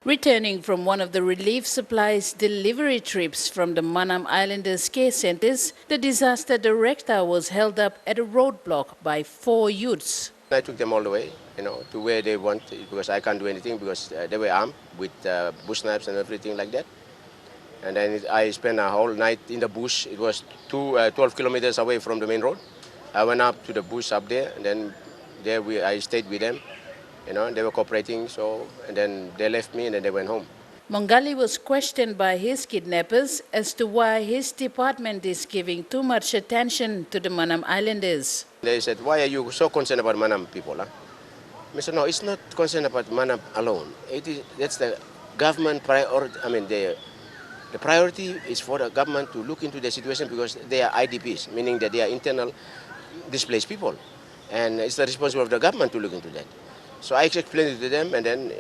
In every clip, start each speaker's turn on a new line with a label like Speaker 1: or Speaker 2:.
Speaker 1: Returning from one of the relief supplies delivery trips from the Manam Islanders care centers, the disaster director was held up at a roadblock by 4 youths.
Speaker 2: I took them all the way, to where they want, because I can't do anything because they were armed with bush knives and everything like that. And then I spent a whole night in the bush. It was 12 kilometers away from the main road. I went up to the bush up there, and then I stayed with them. They were cooperating, and then they left me and then they went home.
Speaker 1: Mongalee was questioned by his kidnappers as to why his department is giving too much attention to the Manam Islanders.
Speaker 2: They said, "Why are you so concerned about Manam people?" Huh? I said, "No, it's not concerned about Manam alone. That's the government priority. The priority is for the government to look into the situation because they are IDPs, meaning that they are internal displaced people. And it's the responsibility of the government to look into that." So I explained it to them, and then,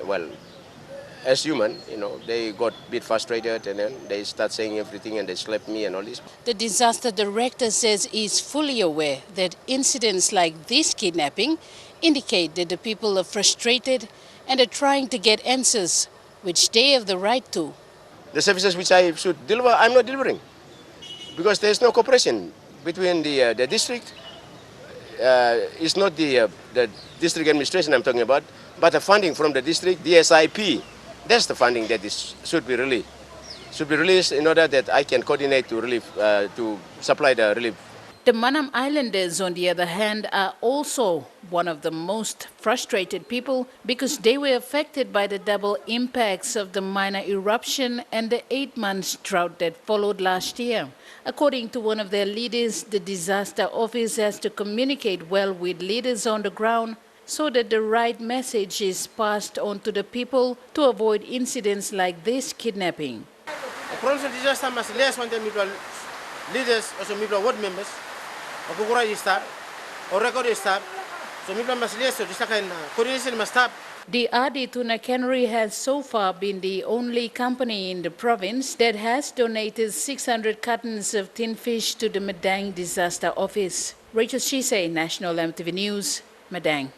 Speaker 2: as human, they got a bit frustrated, and then they start saying everything, and they slapped me and all this.
Speaker 1: The disaster director says he is fully aware that incidents like this kidnapping indicate that the people are frustrated and are trying to get answers, which they have the right to.
Speaker 2: The services which I should deliver, I'm not delivering, because there's no cooperation between the district. It's not the district administration I'm talking about, but the funding from the district, DSIP. That's the funding that should be released in order that I can coordinate to supply the relief.
Speaker 1: The Manam Islanders, on the other hand, are also one of the most frustrated people because they were affected by the double impacts of the minor eruption and the 8-month drought that followed last year. According to one of their leaders, the disaster office has to communicate well with leaders on the ground so that the right message is passed on to the people to avoid incidents like this kidnapping.
Speaker 3: The problem of disaster must less when the leaders or some people ward members or Kukura staff or record staff, so people must less so this kind of coordination must stop.
Speaker 1: The Adi Tuna Cannery has so far been the only company in the province that has donated 600 cartons of tin fish to the Madang Disaster Office. Rachel Shise, National EMTV News, Madang.